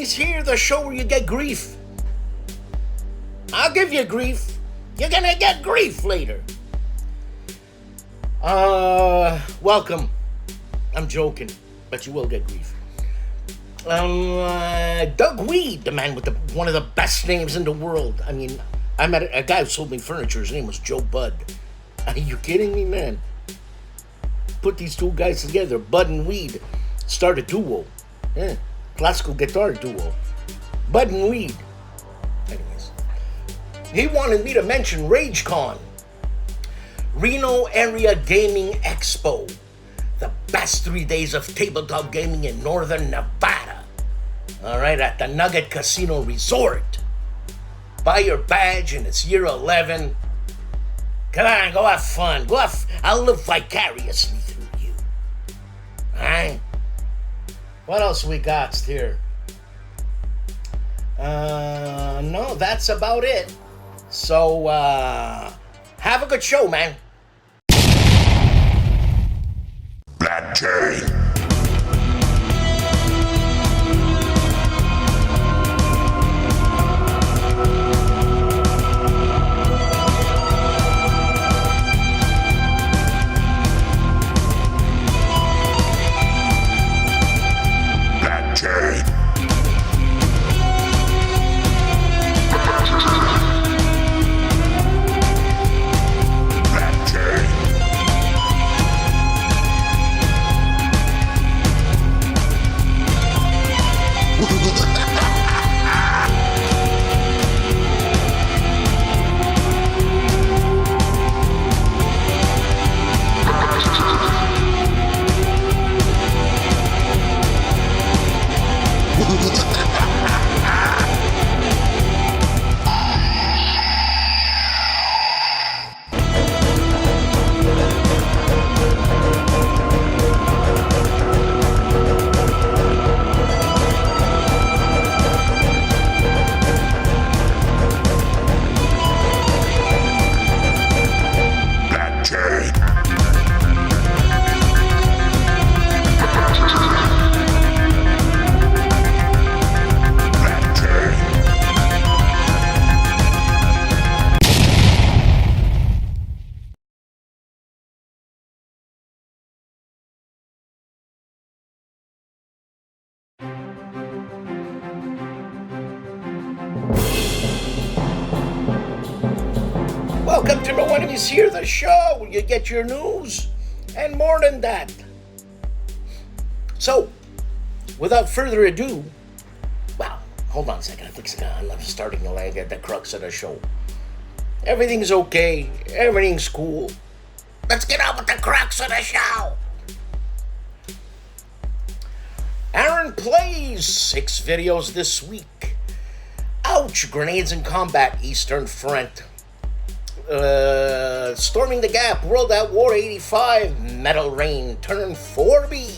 Enemies Here, the show where you get grief. I'll give you grief. You're gonna get grief later. Welcome. I'm joking, but you will get grief. Doug Weed, the man with one of the best names in the world. I mean, I met a guy who sold me furniture. His name was Joe Bud. Are you kidding me, man? Put these two guys together, Bud and Weed, start a duo. Yeah, classical guitar duo. Bud and Weed. Anyways, he wanted me to mention RageCon, Reno Area Gaming Expo, the best 3 days of tabletop gaming in northern Nevada. All right, at the Nugget Casino Resort. Buy your badge and it's year 11. Come on, go have fun. I'll live vicariously through you. All right? What else we got here? No, that's about it. So, have a good show, man. Black Jay. Welcome to No Enemies Here, the show where you get your news and more than that. So, without further ado, well, hold on a second. I think I'm starting to lag at the crux of the show. Everything's okay. Everything's cool. Let's get on with the crux of the show. Aaron plays 6 videos this week. Ouch, grenades in combat, Eastern Front. Storming the Gap, World at War 85, Metal Rain, Turn 4B.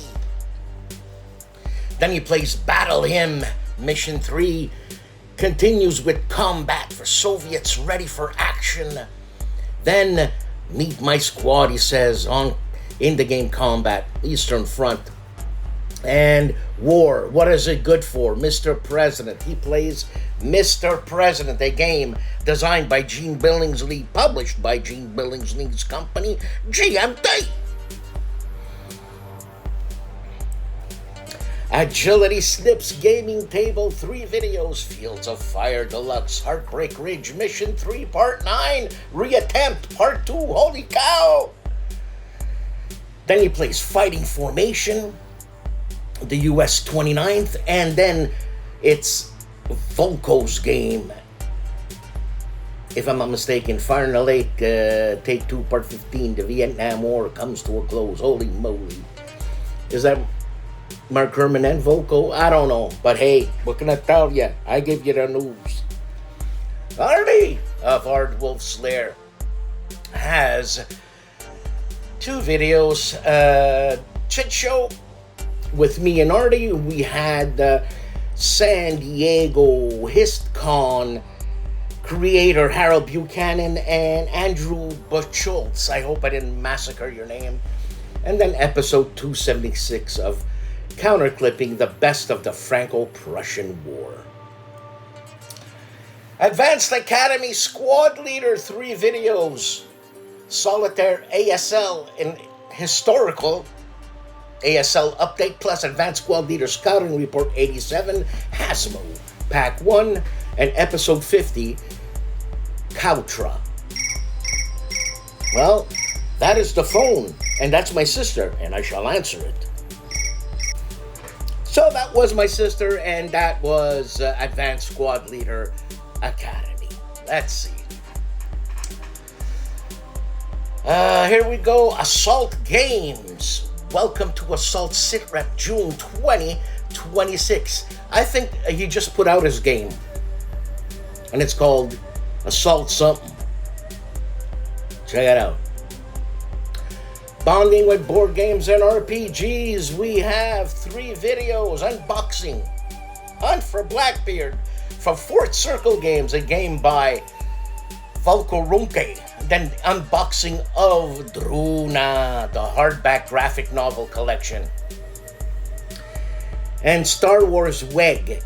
Then he plays Battle Hymn, Mission 3, continues with Combat for Soviets Ready for Action. Then Meet My Squad, he says, in the game Combat, Eastern Front. And War, what is it good for? Mr. President. He plays Mr. President, a game designed by Gene Billingsley, published by Gene Billingsley's company, GIMPY. Agility Snips Gaming Table, 3 videos, Fields of Fire Deluxe, Heartbreak Ridge, Mission 3, Part 9, Reattempt, Part 2, holy cow! Then he plays Fighting Formation, the US 29th, and then it's Volko's game. If I'm not mistaken, Fire in the Lake, Take 2, Part 15, the Vietnam War comes to a close. Holy moly. Is that Mark Herman and Volko? I don't know. But hey, what can I tell you? I give you the news. Artie of ARDWULF'S Lair has 2 videos. Chit Show with me and Artie. We had San Diego HistCon creator Harold Buchanan and Andrew Buchholz. I hope I didn't massacre your name. And then episode 276 of counterclipping the best of the Franco-Prussian War. Advanced Academy Squad Leader 3 videos. Solitaire ASL in historical ASL Update plus Advanced Squad Leader Scouting Report 87, Hasmo, Pack 1, and Episode 50, Kautra. Well, that is the phone, and that's my sister, and I shall answer it. So that was my sister, and that was Advanced Squad Leader Academy. Let's see. Here we go. Assault Games. Welcome to Assault SITREP June 2026. I think he just put out his game. And it's called Assault something. Check it out. Bonding with board games and RPGs. We have 3 videos. Unboxing. Hunt for Blackbeard. From Fourth Circle Games, a game by Volkorunke. Then unboxing of Druna, the hardback graphic novel collection. And Star Wars WEG.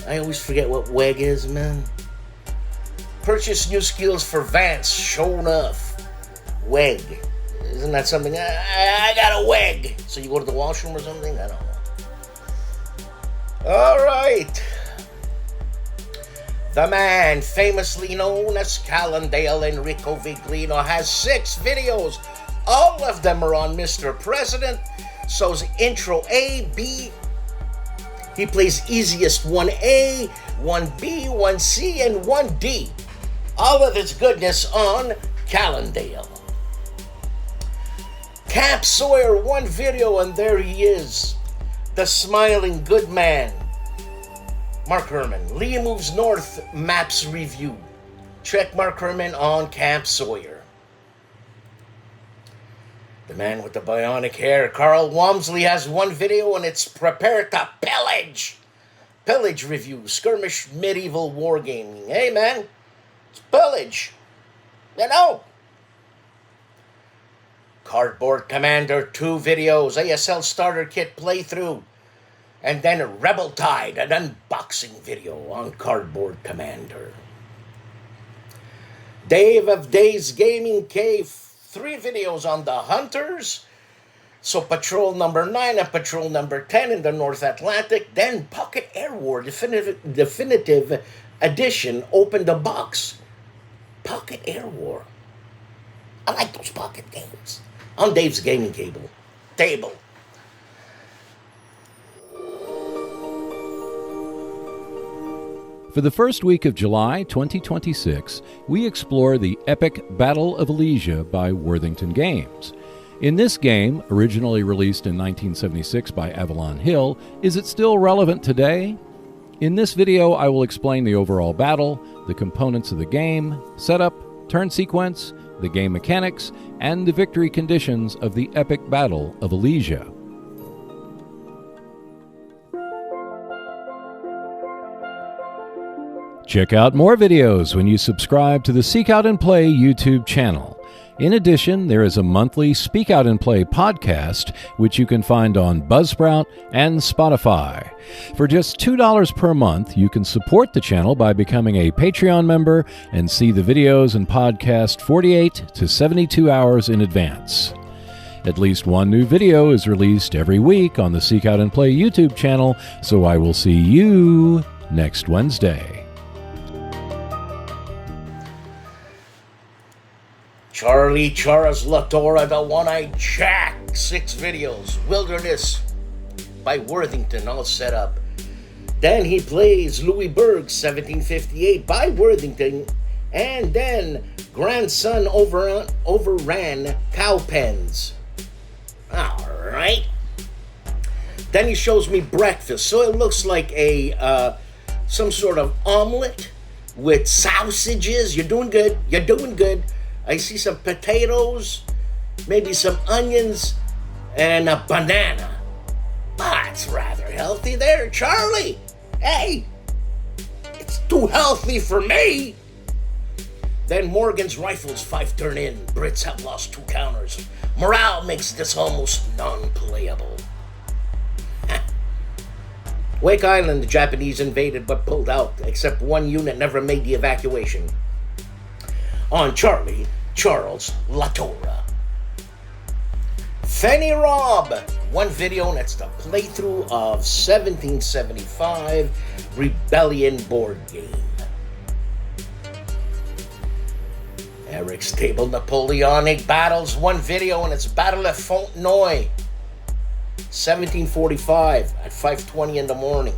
I always forget what WEG is, man. Purchase new skills for Vance. Show enough. WEG. Isn't that something? I got a WEG. So you go to the washroom or something? I don't know. All right. The man, famously known as Calandale Enrico Viglino, has 6 videos. All of them are on Mr. President. So's intro A, B. He plays easiest 1A, 1B, 1C, and 1D. All of his goodness on Calandale. Cap Sawyer, 1 video, and there he is. The smiling good man. Mark Herman. Lee Moves North Maps Review. Check Mark Herman on Camp Sawyer. The man with the bionic hair, Carl Walmsley, has 1 video, and it's Prepare to Pillage. Pillage Review. Skirmish Medieval Wargaming. Hey, man. It's pillage. You know. Cardboard Commander 2 videos. ASL Starter Kit playthrough. And then Rebel Tide, an unboxing video on Cardboard Commander. Dave of Days Gaming Cave, 3 videos on the Hunters. So Patrol number 9 and Patrol number 10 in the North Atlantic. Then Pocket Air War Definitive Edition, Open the Box. Pocket Air War. I like those pocket games. On Dave's Gaming Table. For the first week of July 2026, we explore the epic Battle of Elysia by Worthington Games. In this game, originally released in 1976 by Avalon Hill, is it still relevant today? In this video, I will explain the overall battle, the components of the game, setup, turn sequence, the game mechanics, and the victory conditions of the epic Battle of Elysia. Check out more videos when you subscribe to the Seek Out and Play YouTube channel. In addition, there is a monthly Speak Out and Play podcast, which you can find on Buzzsprout and Spotify. For just $2 per month, you can support the channel by becoming a Patreon member and see the videos and podcast 48 to 72 hours in advance. At least 1 new video is released every week on the Seek Out and Play YouTube channel, so I will see you next Wednesday. Charlie Charas Latora, the One-Eyed Jack, 6 videos. Wilderness by Worthington, all set up. Then he plays Louisburg, 1758 by Worthington. And then Grandson Overran Cowpens. All right. Then he shows me breakfast. So it looks like a some sort of omelet with sausages. You're doing good. You're doing good. I see some potatoes, maybe some onions, and a banana. That's rather healthy there, Charlie. Hey, it's too healthy for me. Then Morgan's Rifles 5 turn in. Brits have lost 2 counters. Morale makes this almost non-playable. Wake Island, the Japanese invaded but pulled out, except one unit never made the evacuation. On Charlie, Charles Latora. Fanny Rob, one video, and it's the playthrough of 1775 Rebellion board game. Eric's Table Napoleonic Battles, one video, and it's Battle at Fontenoy, 1745 at 5:20 in the morning.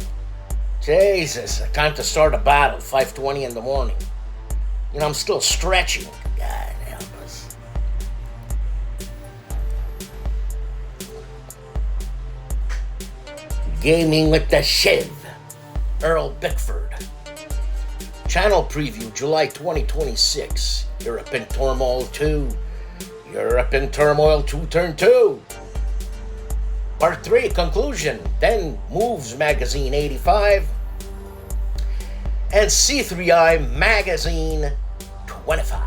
Jesus, time to start a battle, 5:20 in the morning. You know, I'm still stretching. God help us. Gaming with the Shiv, Earl Bickford. Channel preview, July 2026. Europe in Turmoil 2. Europe in Turmoil 2, Turn 2. Part 3, conclusion. Then Moves Magazine 85. And C3I Magazine 25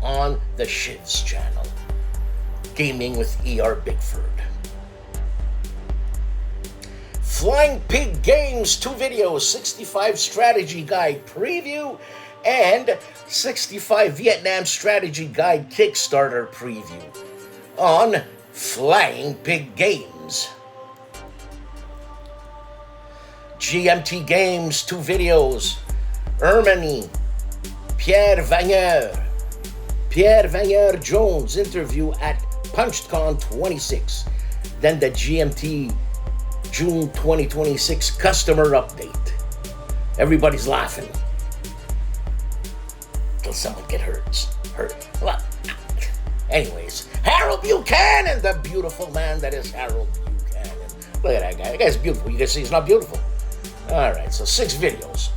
on the Shiv's channel. Gaming with E.R. Bickford. Flying Pig Games, 2 videos, 65 Strategy Guide Preview and 65 Vietnam Strategy Guide Kickstarter Preview on Flying Pig Games. GMT Games, 2 videos, Ermany, Pierre Vanier Jones interview at PunchedCon 26. Then the GMT June 2026 customer update. Everybody's laughing till someone gets hurt. Well, anyways, Harold Buchanan, the beautiful man that is Harold Buchanan. Look at that guy. That guy's beautiful. You guys see he's not beautiful? All right, so 6 videos.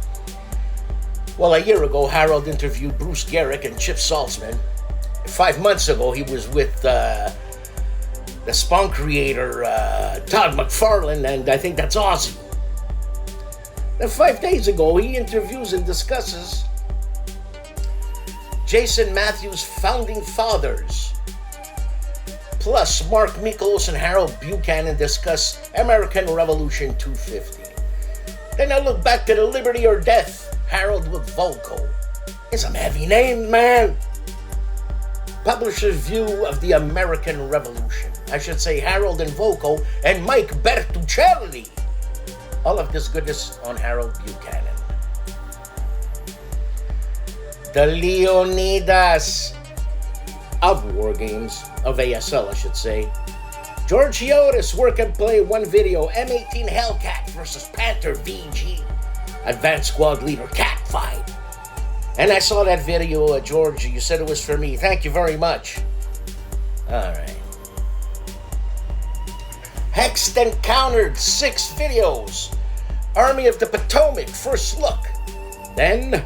Well, a year ago, Harold interviewed Bruce Garrick and Chip Saltzman. 5 months ago, he was with the Spawn creator, Todd McFarlane, and I think that's Ozzy. Then 5 days ago, he interviews and discusses Jason Matthews' Founding Fathers. Plus, Mark Miklos and Harold Buchanan discuss American Revolution 250. Then I look back to the Liberty or Death, Harold with Volko. It's some heavy names, man. Publisher's view of the American Revolution. I should say Harold and Volko and Mike Bertuccelli. All of this goodness on Harold Buchanan. The Leonidas of War Games, of ASL I should say. George Chiotis Work and Play, 1 video, M18 Hellcat versus Panther VG. Advanced Squad Leader Cat Fight. And I saw that video, George. You said it was for me. Thank you very much. All right. Hexed Encountered, 6 videos. Army of the Potomac, first look. Then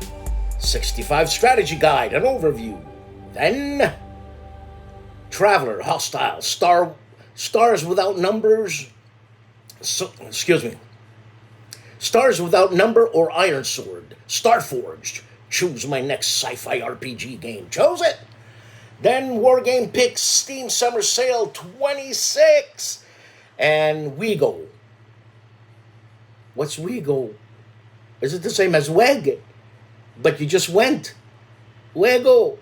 65 Strategy Guide, an overview. Then Traveler, Hostile, Stars Without Numbers. Stars Without Number or Iron Sword. Starforged. Choose my next sci-fi RPG game. Chose it. Then Wargame Picks Steam Summer Sale 26. And WeGo. What's WeGo? Is it the same as WEG? But you just went. WeGo.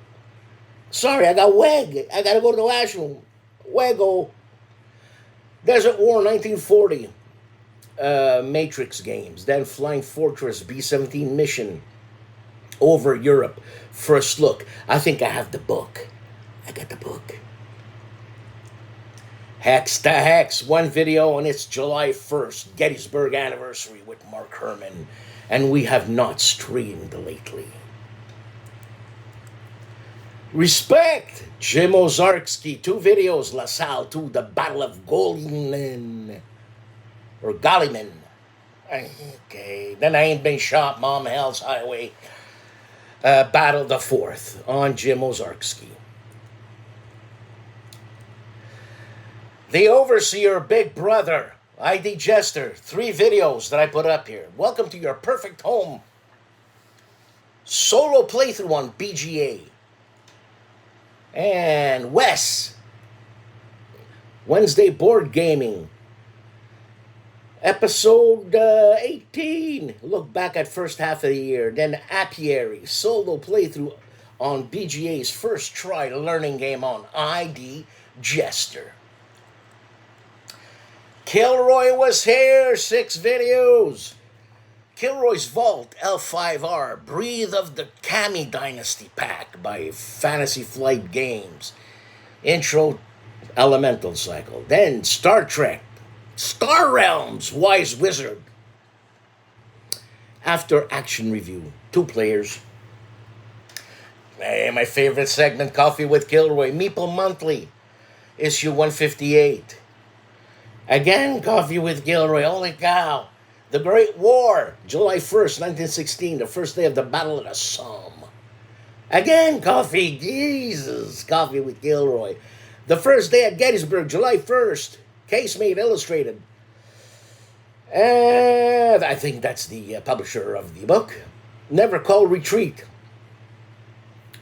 Sorry, I got WEG. I gotta go to the washroom. WeGo. Desert War 1940. Matrix games. Then Flying Fortress B-17 Mission. Over Europe. First look. I think I have the book. I got the book. Hex to Hex, 1 video, and it's July 1st, Gettysburg anniversary with Mark Herman, and we have not streamed lately. Respect, Jim Ozarski, 2 videos, LaSalle 2, the Battle of Golinen, or Galliman. Okay, then I Ain't Been Shot, Mom, Hell's Highway, Battle the 4th on Jim Ozarski. The Overseer, Big Brother, ID Jester, 3 videos that I put up here. Welcome to your perfect home. Solo playthrough on BGA. And Wes, Wednesday Board Gaming. Episode 18. Look back at first half of the year. Then Apiary solo playthrough on BGA's first try learning game on ID Jester. KilRoyWasHere 6 videos. Kilroy's Vault L5R, Breathe of the Kami Dynasty pack by Fantasy Flight Games. Intro Elemental Cycle. Then Star Trek, Star Realms, Wise Wizard. After Action Review, 2 players. Hey, my favorite segment, Coffee with Kilroy, Meeple Monthly, issue 158. Again, Coffee with Kilroy, holy cow. The Great War, July 1st, 1916, the first day of the Battle of the Somme. Again, Coffee, Jesus, Coffee with Kilroy. The first day at Gettysburg, July 1st, Casemate Illustrated. And I think that's the publisher of the book. Never Call Retreat.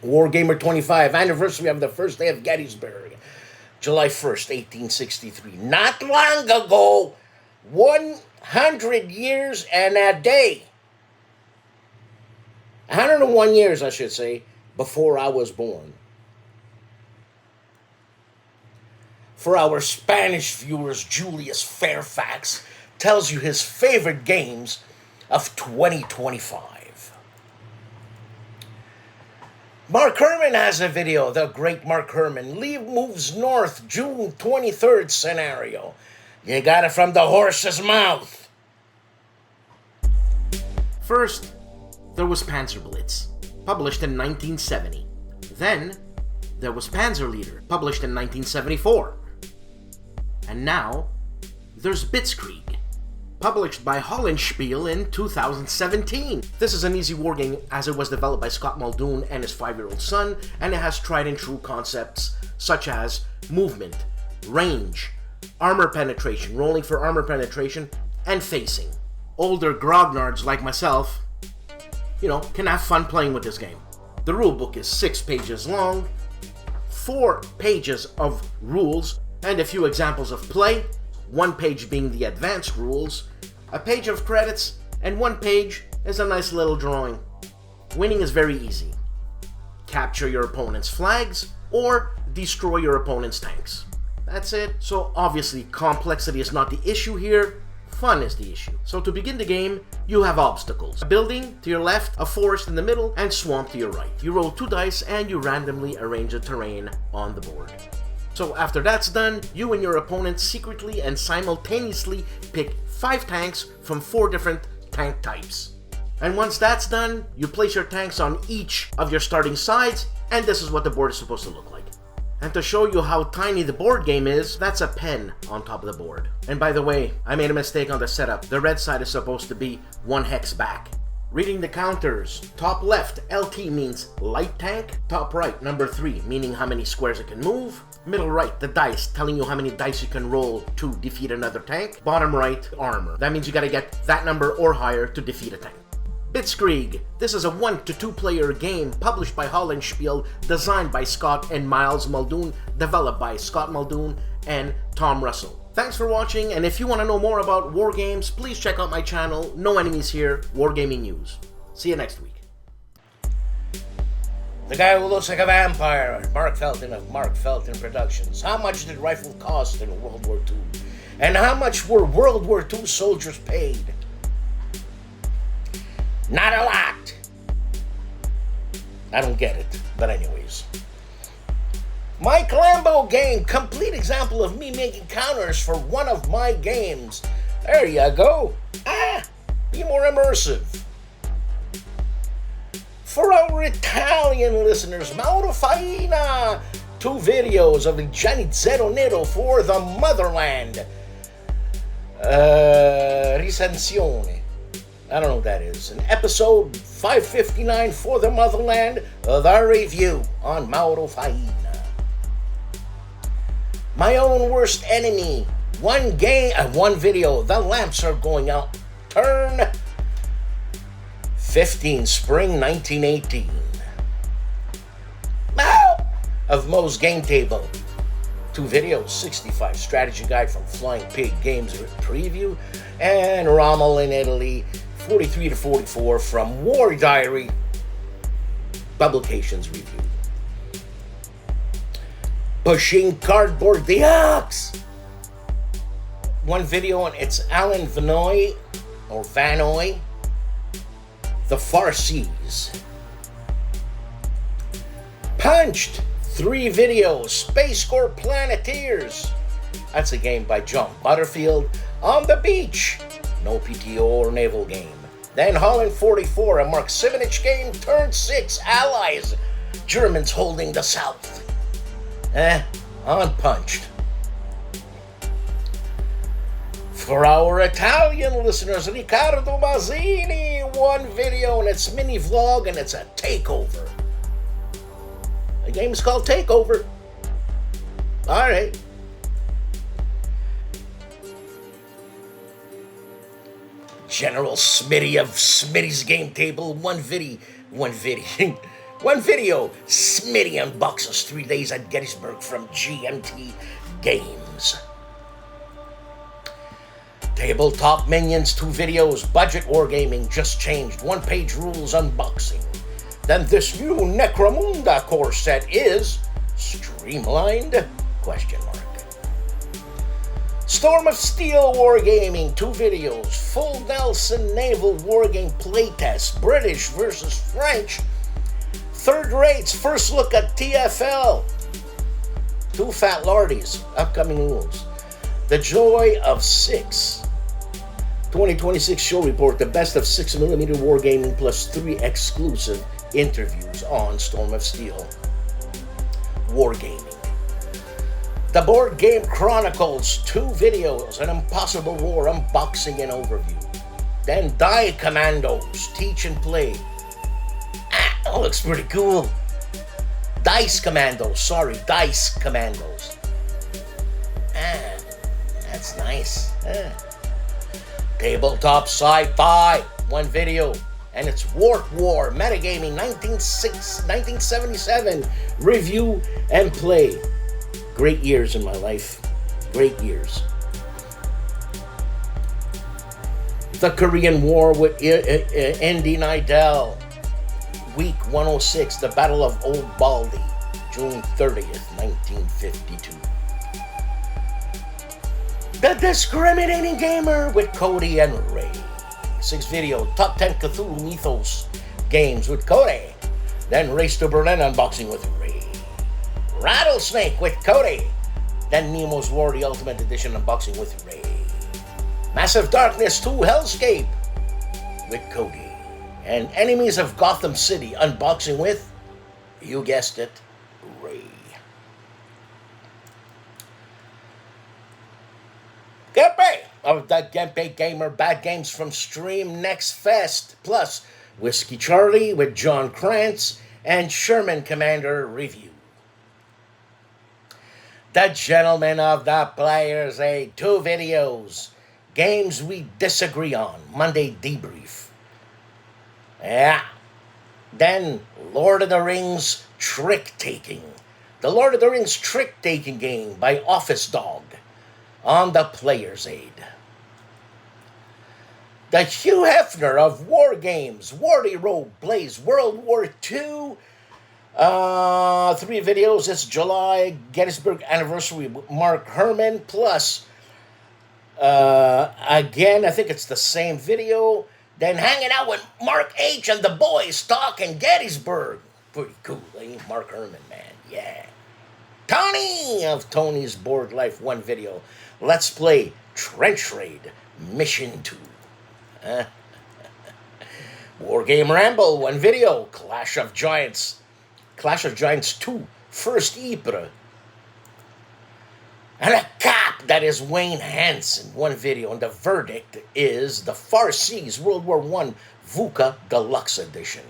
Wargamer 25, anniversary of the first day of Gettysburg, July 1st, 1863. Not long ago, 100 years and a day. 101 years, I should say, before I was born. For our Spanish viewers, Julius Fairfax tells you his favorite games of 2025. Mark Herman has a video, the great Mark Herman. Lee moves north, June 23rd scenario. You got it from the horse's mouth. First, there was Panzerblitz, published in 1970. Then, there was Panzerleader, published in 1974. And now, there's Blitzkrieg, published by Hollandspiele in 2017. This is an easy wargame as it was developed by Scott Muldoon and his 5-year-old son, and it has tried and true concepts such as movement, range, armor penetration, rolling for armor penetration, and facing. Older grognards like myself, can have fun playing with this game. The rulebook is 6 pages long, 4 pages of rules, and a few examples of play, 1 page being the advanced rules, a page of credits, and 1 page is a nice little drawing. Winning is very easy. Capture your opponent's flags or destroy your opponent's tanks. That's it. So obviously complexity is not the issue here, fun is the issue. So to begin the game, you have obstacles. A building to your left, a forest in the middle, and swamp to your right. You roll 2 dice and you randomly arrange the terrain on the board. So after that's done, you and your opponent secretly and simultaneously pick 5 tanks from 4 different tank types. And once that's done, you place your tanks on each of your starting sides, and this is what the board is supposed to look like. And to show you how tiny the board game is, that's a pen on top of the board. And by the way, I made a mistake on the setup. The red side is supposed to be 1 hex back. Reading the counters, top left, LT means light tank. Top right, number 3, meaning how many squares it can move. Middle right, the dice, telling you how many dice you can roll to defeat another tank. Bottom right, armor. That means you gotta get that number or higher to defeat a tank. Blitzkrieg. This is a 1 to 2 player game published by Hollandspiele, designed by Scott and Miles Muldoon, developed by Scott Muldoon and Tom Russell. Thanks for watching, and if you want to know more about war games, please check out my channel, No Enemies Here, Wargaming News. See you next week. The guy who looks like a vampire, Mark Felton of Mark Felton Productions. How much did rifle cost in World War II? And how much were World War II soldiers paid? Not a lot. I don't get it, but anyways. Mike Lambo game, complete example of me making counters for one of my games. There you go. Be more immersive. For our Italian listeners, Mauro Faina, 2 videos of Il Gianni Zero Nero for the Motherland. Risenzione. I don't know what that is. An episode 559 for the Motherland, the review on Mauro Faina. My own worst enemy. 1 video. The lamps are going out. Turn 15, spring 1918. Of Moe's Game Table. 2 videos, 65 strategy guide from Flying Pig Games with preview, and Rommel in Italy, 43 to 44 from War Diary Publications review. Pushing Cardboard the Ox. 1 video on it's Alan Vanoy, or Vanoy, The Far Seas. Punched. 3 videos, Space Corps Planeteers. That's a game by John Butterfield. On the Beach. No PTO or naval game. Then Holland 44, a Mark Simonich game, turn 6, Allies. Germans holding the South. Unpunched. For our Italian listeners, Riccardo Mazzini, 1 video, and it's mini vlog, and it's a takeover. The game is called Takeover. All right. General Smitty of Smitty's Game Table, 1 video. 1 video. Smitty unboxes 3 days at Gettysburg from GMT Games. Tabletop Minions, 2 videos. Budget Wargaming just changed. 1-page rules unboxing. Then this new Necromunda core set is streamlined? Question mark. Storm of Steel Wargaming, 2 videos. Full Nelson Naval Wargame playtest. British versus French. Third rates. First look at TFL. 2 fat lordies. Upcoming rules. The Joy of 6. 2026 show report. The best of 6mm Wargaming plus 3 exclusive interviews on Storm of Steel Wargaming. The Board Game Chronicles, 2 videos, an Impossible War unboxing and overview. Then Die Commandos, teach and play. That looks pretty cool. Dice Commandos. That's nice. Tabletop Sci-Fi, 1 video. And it's War Metagaming 1977 review and play. Great years in my life. Great years. The Korean War with Indy Nidell. Week 106, the Battle of Old Baldy, June 30th, 1952. The Discriminating Gamer with Cody and Ray. 6 video, top 10 Cthulhu Mythos games with Cody. Then Race to Berlin unboxing with Ray. Rattlesnake with Cody. Then Nemo's War, the Ultimate Edition unboxing with Ray. Massive Darkness 2 Hellscape with Cody. And Enemies of Gotham City unboxing with, you guessed it, Ray. GIMPY of the GIMPY Gamer Bad Games from Stream Next Fest, plus Whiskey Charlie with John Krantz and Sherman Commander review. The Gentlemen of the Players Aid, 2 videos. Games we disagree on, Monday debrief. Yeah. Then Lord of the Rings Trick Taking. The Lord of the Rings Trick Taking game by Office Dog on the Player's Aid. The Hugh Hefner of War Games, Wardy Road plays World War II. 3 videos. It's July Gettysburg anniversary with Mark Herman, plus again, I think it's the same video. Then hanging out with Mark H. and the boys talking Gettysburg. Pretty cool, eh? Mark Herman, man. Yeah. Tony of Tony's Board Life, 1 video. Let's play Trench Raid Mission 2. War Game Ramble, 1 video. Clash of Giants 2, First Ypres. And a cap that is Wayne Hansen, 1 video. And the verdict is The Far Seas World War I VUCA Deluxe Edition.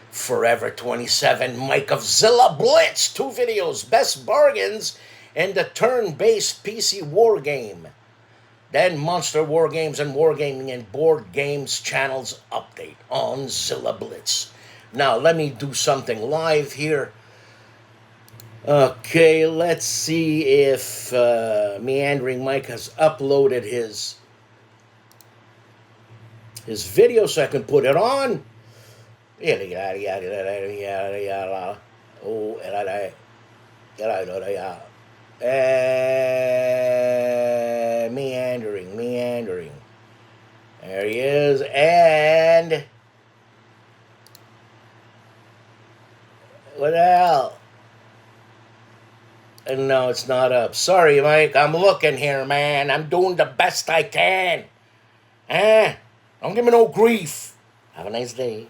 Forever 27, Mike of Zilla Blitz, 2 videos. Best bargains in the turn-based PC war game. Then Monster War Games and Wargaming and Board Games channels update on Zilla Blitz. Now, let me do something live here. Okay, let's see if Meandering Mike has uploaded his video so I can put it on. Oh, meandering. There he is, and what the hell? No, it's not up. Sorry, Mike. I'm looking here, man. I'm doing the best I can. Don't give me no grief. Have a nice day.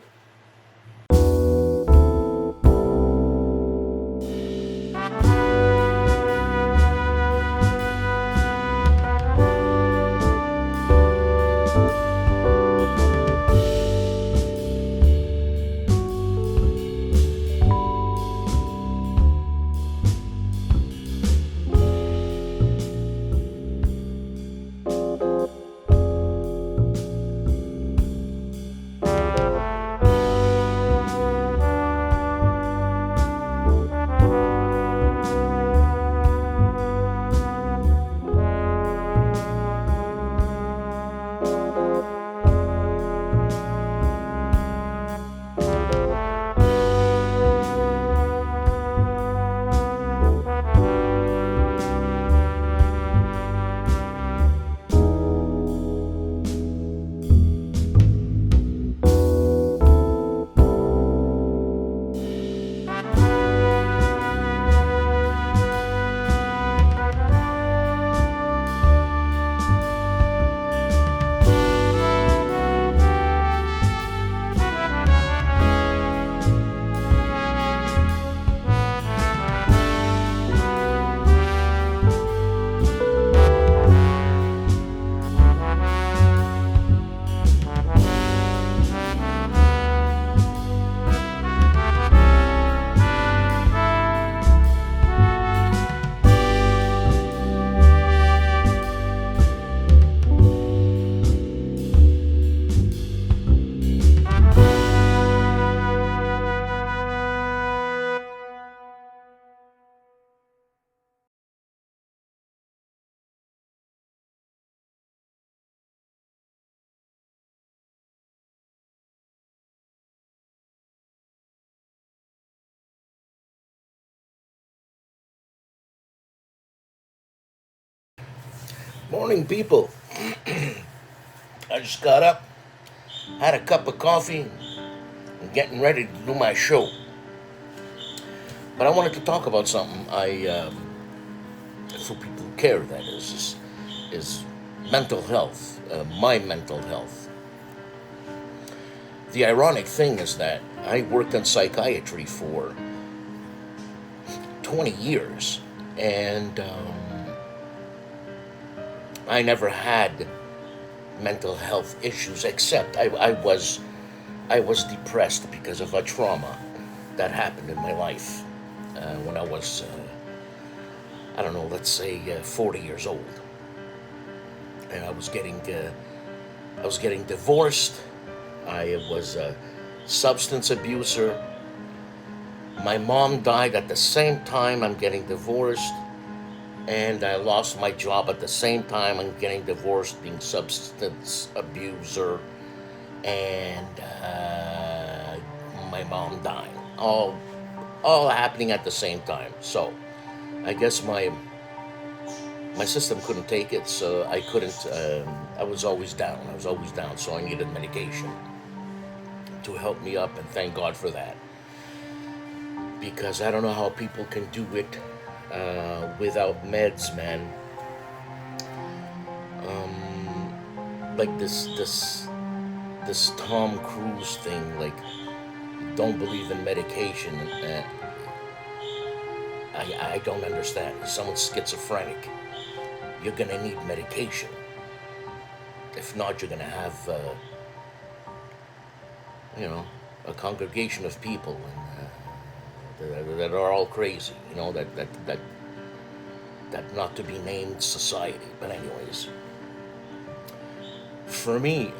Morning, people. I just got up, had a cup of coffee, and getting ready to do my show. But I wanted to talk about something for people who care, that is mental health, my mental health. The ironic thing is that I worked in psychiatry for 20 years, and I never had mental health issues, except I was depressed because of a trauma that happened in my life when I was, I don't know, let's say 40 years old. And I was getting divorced. I was a substance abuser. My mom died at the same time I'm getting divorced. And I lost my job at the same time I'm getting divorced, being substance abuser, and my mom dying. All happening at the same time. So I guess my system couldn't take it, so I couldn't. I was always down. So I needed medication to help me up, and thank God for that. Because I don't know how people can do it without meds, man. Like this Tom Cruise thing, like, don't believe in medication. I don't understand. If someone's schizophrenic, you're gonna need medication. If not, you're gonna have, a congregation of people that are all crazy, that not to be named society. But anyways, for me,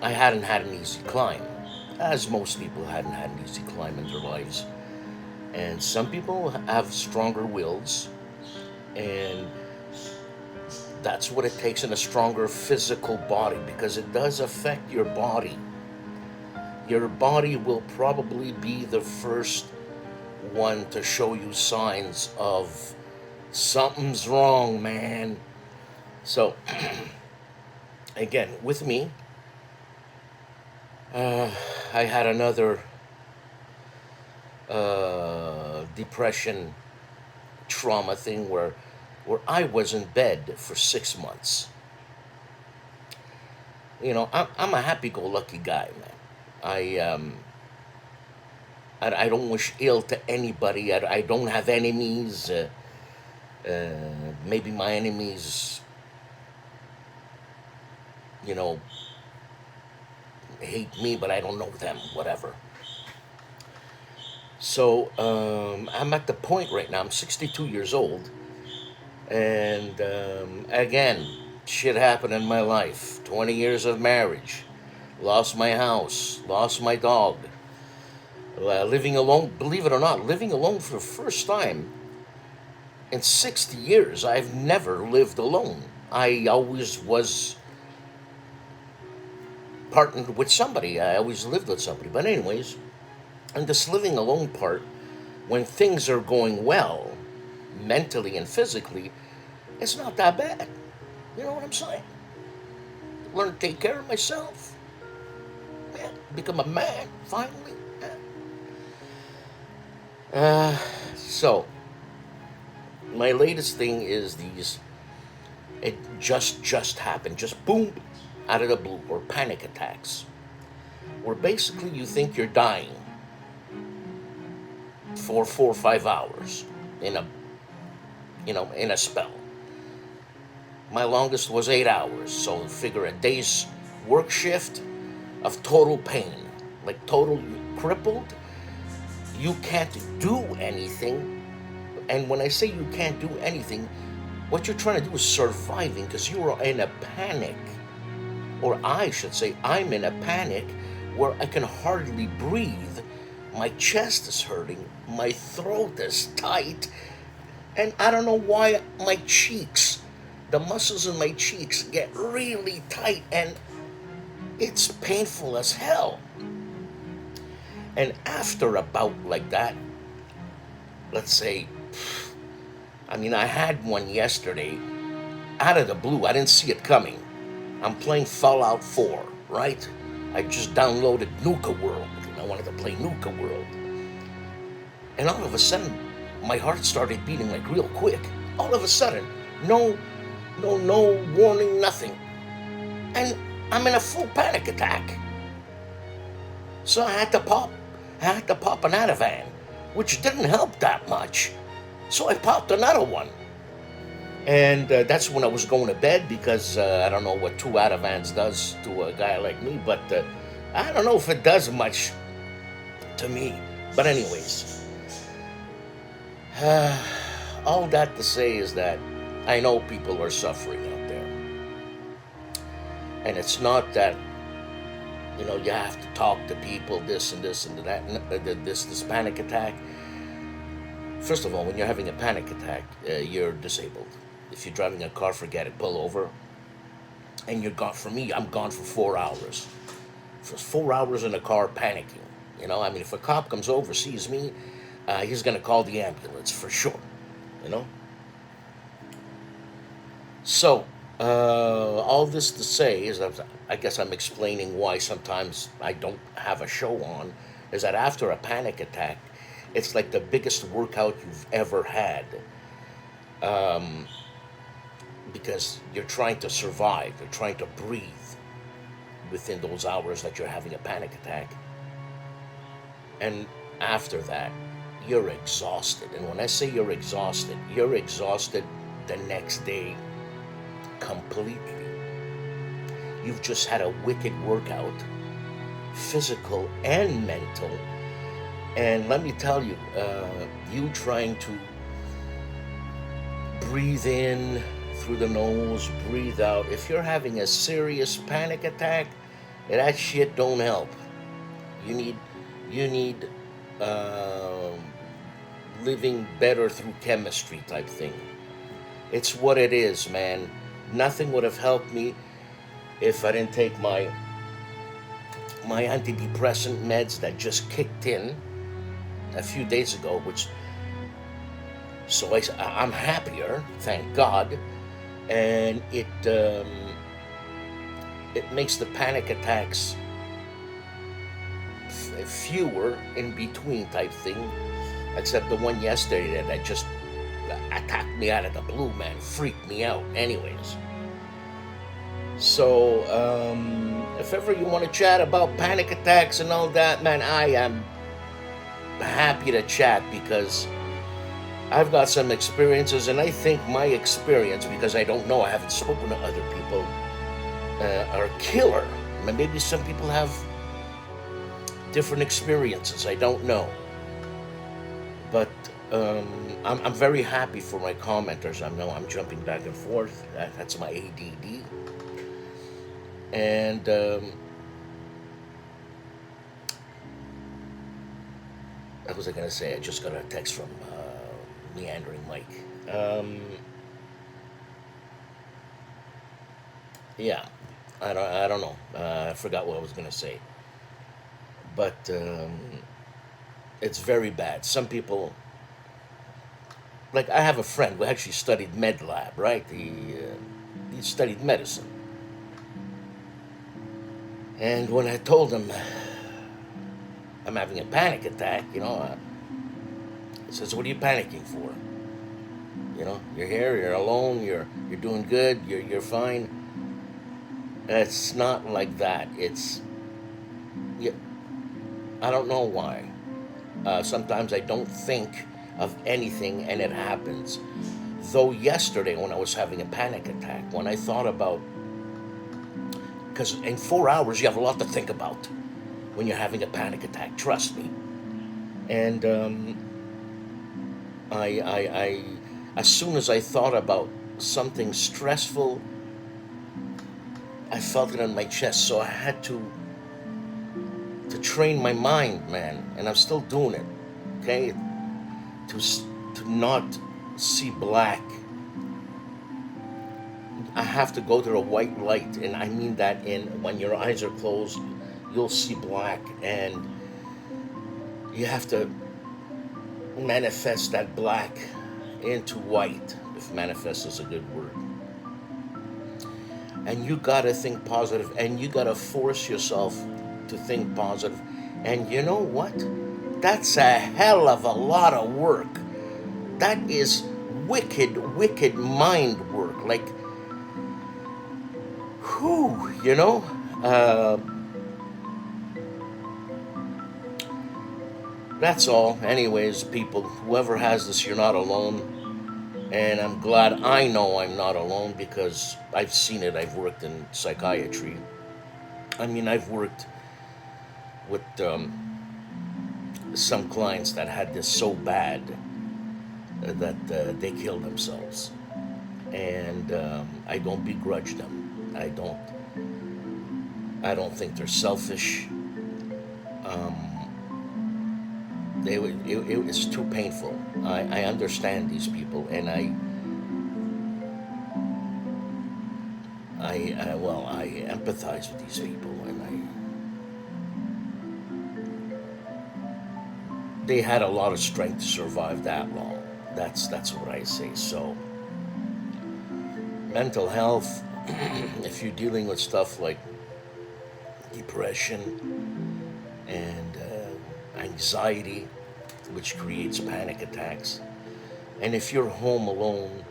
I hadn't had an easy climb, as most people hadn't had an easy climb in their lives. And some people have stronger wills, and that's what it takes in a stronger physical body, because it does affect your body. Your body will probably be the first one to show you signs of something's wrong, man. So, again, with me, I had another depression trauma thing where I was in bed for 6 months. You know, I'm a happy-go-lucky guy, man. I don't wish ill to anybody. I don't have enemies. Maybe my enemies, you know, hate me, but I don't know them, whatever. So I'm at the point right now, I'm 62 years old, and again, shit happened in my life. 20 years of marriage, lost my house, lost my dog, living alone, believe it or not, living alone for the first time in 60 years. I've never lived alone. I always was partnered with somebody. I always lived with somebody. But anyways, and this living alone part, when things are going well, mentally and physically, it's not that bad. You know what I'm saying? Learn to take care of myself. Yeah, become a man, finally. Yeah. So, my latest thing is these, it just happened, just boom, out of the blue, or panic attacks, where basically you think you're dying for 4 or 5 hours in a spell. My longest was 8 hours, so figure a day's work shift of total pain, like total crippled. You can't do anything. And when I say you can't do anything, what you're trying to do is surviving, because you are in a panic. Or I should say, I'm in a panic where I can hardly breathe. My chest is hurting, my throat is tight, and I don't know why my cheeks, the muscles in my cheeks get really tight, and it's painful as hell. And after a bout like that, let's say, I had one yesterday, out of the blue. I didn't see it coming. I'm playing Fallout 4, right? I just downloaded Nuka World, and I wanted to play Nuka World. And all of a sudden, my heart started beating like real quick. All of a sudden, no warning, nothing. And I'm in a full panic attack. So I had to pop an Ativan, which didn't help that much. So I popped another one. And that's when I was going to bed, because I don't know what 2 Ativans does to a guy like me, but I don't know if it does much to me. But anyways, all that to say is that I know people are suffering out there. And it's not that, you have to talk to people, this and this and that, this panic attack. First of all, when you're having a panic attack, you're disabled. If you're driving a car, forget it, pull over. And you're gone. For me, I'm gone for 4 hours. For 4 hours in a car panicking. If a cop comes over, sees me, he's going to call the ambulance for sure. So, all this to say is that I guess I'm explaining why sometimes I don't have a show on, is that after a panic attack, it's like the biggest workout you've ever had. Because you're trying to survive, you're trying to breathe within those hours that you're having a panic attack. And after that, you're exhausted. And when I say you're exhausted the next day completely. You've just had a wicked workout, physical and mental. And let me tell you, you trying to breathe in through the nose, breathe out. If you're having a serious panic attack, that shit don't help. You need living better through chemistry type thing. It's what it is, man. Nothing would have helped me if I didn't take my antidepressant meds that just kicked in a few days ago, so I'm happier, thank God, and it makes the panic attacks fewer in between type thing, except the one yesterday that just attacked me out of the blue, man, freaked me out. Anyways, so if ever you want to chat about panic attacks and all that, man, I am happy to chat, because I've got some experiences, and I think my experience, because I don't know, I haven't spoken to other people, are killer. Maybe some people have different experiences, I don't know. But I'm very happy for my commenters. I know I'm jumping back and forth. That's my ADD. And what was I gonna say? I just got a text from Meandering Mike. Yeah, I don't know. I forgot what I was gonna say. But it's very bad. Some people, like I have a friend who actually studied med lab, right? He studied medicine. And when I told him I'm having a panic attack, he says, "What are you panicking for? You're here, you're alone, you're doing good, you're fine." It's not like that. I don't know why. Sometimes I don't think of anything and it happens. Though yesterday when I was having a panic attack, when I thought about, because in 4 hours you have a lot to think about when you're having a panic attack, trust me. And I as soon as I thought about something stressful, I felt it on my chest, so I had to train my mind, man, and I'm still doing it, okay? To not see black. I have to go to a white light, and I mean that when your eyes are closed, you'll see black, and you have to manifest that black into white, if manifest is a good word. And you gotta think positive, and you gotta force yourself to think positive. And you know what? That's a hell of a lot of work. That is wicked mind work. Like, whew, that's all. Anyways, people, whoever has this, you're not alone. And I'm glad I know I'm not alone, because I've seen it. I've worked in psychiatry. I mean, I've worked with some clients that had this so bad that they killed themselves. And I don't begrudge them. I don't think they're selfish. It was too painful. I understand these people, and I empathize with these people, and they had a lot of strength to survive that long. That's what I say. So, mental health, if you're dealing with stuff like depression and anxiety, which creates panic attacks, and if you're home alone,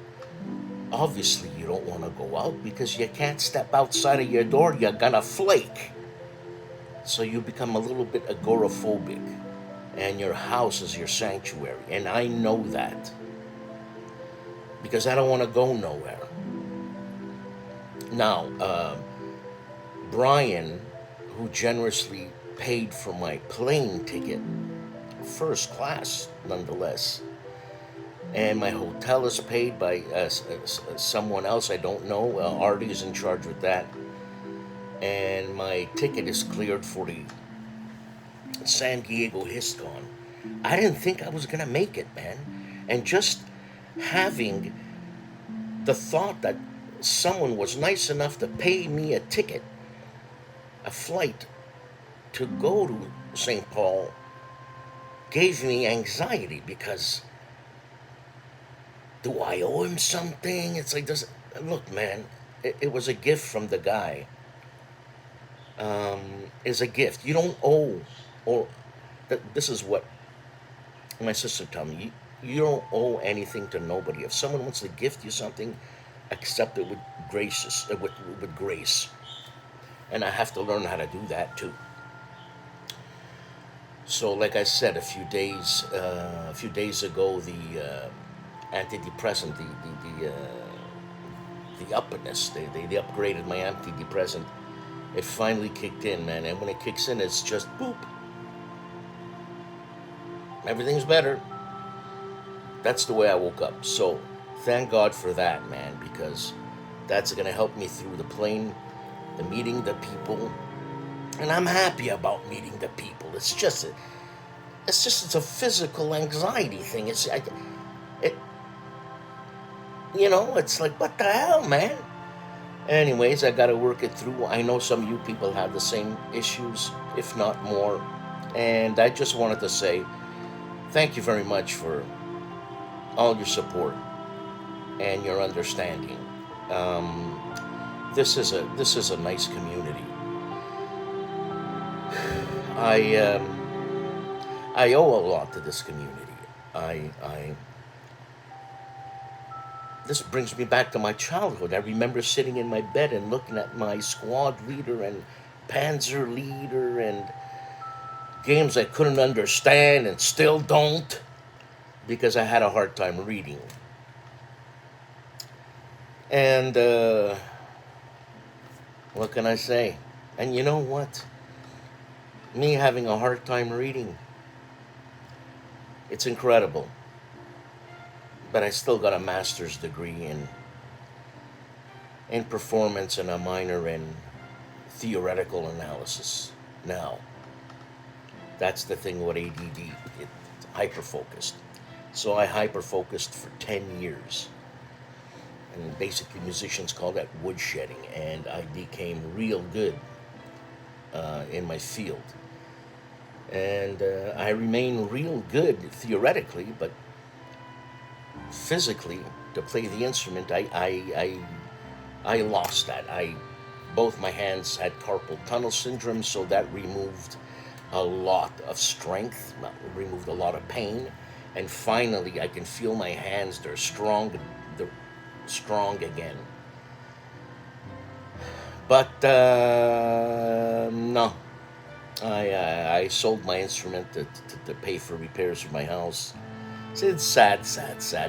obviously you don't want to go out, because you can't step outside of your door, you're gonna flake. So you become a little bit agoraphobic, and your house is your sanctuary. And I know that, because I don't want to go nowhere. Now, Brian, who generously paid for my plane ticket, first class nonetheless, and my hotel is paid by someone else, I don't know. Artie is in charge with that, and my ticket is cleared for the San Diego HISCON. I didn't think I was gonna make it, man. And just having the thought that someone was nice enough to pay me a ticket, a flight to go to St. Paul, gave me anxiety because do I owe him something? It's like, look, man, it was a gift from the guy. Is a gift. You don't owe, or this is what my sister told me. You don't owe anything to nobody. If someone wants to gift you something, accept it with with grace. And I have to learn how to do that too. So, like I said, a few days ago, the antidepressant, the upperness, they upgraded my antidepressant. It finally kicked in, man. And when it kicks in, it's just boop. Everything's better. That's the way I woke up. So, thank God for that, man, because that's going to help me through the plane, the meeting the people. And I'm happy about meeting the people. It's a physical anxiety thing. It's like, what the hell, man? Anyways, I got to work it through. I know some of you people have the same issues, if not more. And I just wanted to say thank you very much for all your support and your understanding. This is a nice community. I owe a lot to this community. This brings me back to my childhood. I remember sitting in my bed and looking at my squad leader and panzer leader and games I couldn't understand and still don't because I had a hard time reading. And what can I say? And you know what? Me having a hard time reading, it's incredible. But I still got a master's degree in performance and a minor in theoretical analysis. Now, that's the thing with ADD. It's hyper-focused. So I hyper-focused for 10 years. And basically musicians call that woodshedding. And I became real good in my field. And I remain real good theoretically, but physically, to play the instrument, I lost that. Both my hands had carpal tunnel syndrome, so that removed a lot of strength, removed a lot of pain, and finally I can feel my hands. They're strong again. But no, I sold my instrument to pay for repairs for my house. It's sad.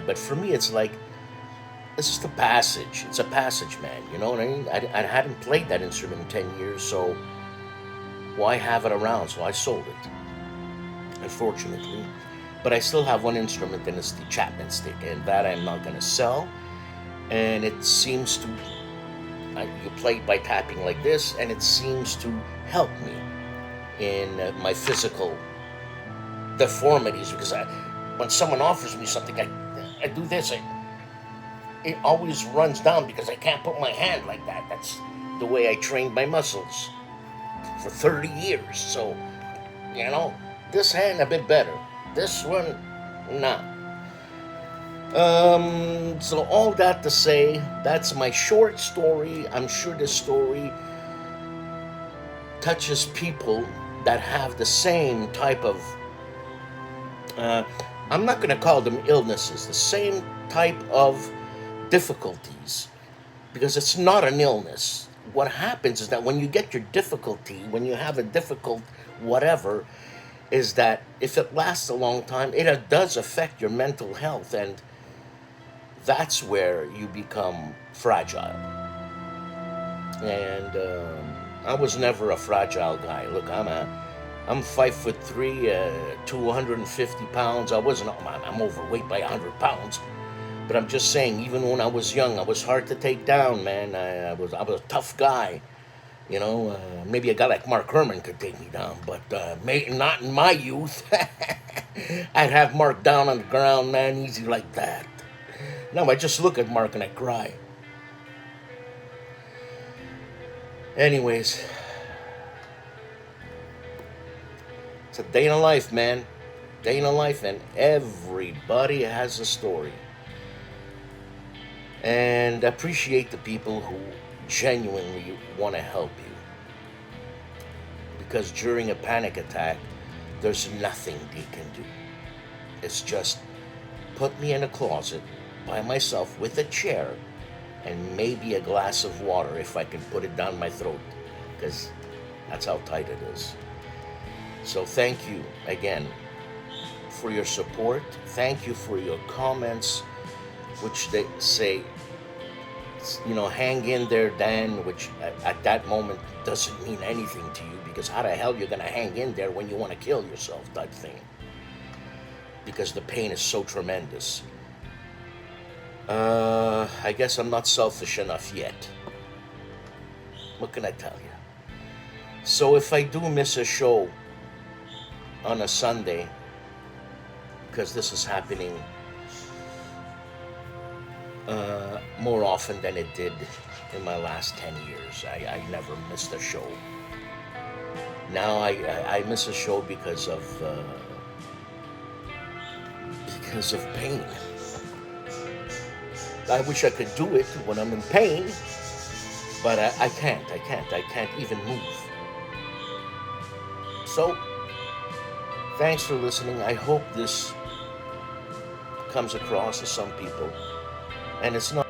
But for me, it's like, it's just a passage. It's a passage, man. You know what I mean? I hadn't played that instrument in 10 years, so why have it around? So I sold it, unfortunately. But I still have one instrument, and it's the Chapman stick, and that I'm not going to sell. And it seems to, you play it by tapping like this, and it seems to help me in my physical deformities, because when someone offers me something, I do this. It always runs down because I can't put my hand like that. That's the way I trained my muscles for 30 years. So, this hand a bit better. This one, not. So all that to say, that's my short story. I'm sure this story touches people that have the same type of I'm not going to call them illnesses, the same type of difficulties, because it's not an illness. What happens is that when you get your difficulty, when you have a difficult whatever, is that if it lasts a long time, it does affect your mental health, and that's where you become fragile. And I was never a fragile guy. Look, I'm 5'3", 250 pounds. I'm overweight by 100 pounds. But I'm just saying, even when I was young, I was hard to take down, man. I was a tough guy. Maybe a guy like Mark Herman could take me down, but maybe not in my youth. I'd have Mark down on the ground, man, easy like that. Now I just look at Mark and I cry. Anyways, it's a day in a life, man. Day in a life, and everybody has a story. And appreciate the people who genuinely want to help you. Because during a panic attack, there's nothing they can do. It's just put me in a closet by myself with a chair and maybe a glass of water if I can put it down my throat, because that's how tight it is. So thank you again for your support. Thank you for your comments, which they say, you know, hang in there, Dan, which at that moment doesn't mean anything to you, because how the hell you're gonna hang in there when you want to kill yourself, type thing, because the pain is so tremendous. I guess I'm not selfish enough yet. What can I tell you? So if I do miss a show on a Sunday, because this is happening more often than it did in my last 10 years. I never missed a show. Now I miss a show because of pain. I wish I could do it when I'm in pain, but I can't even move. So, thanks for listening. I hope this comes across to some people, and it's not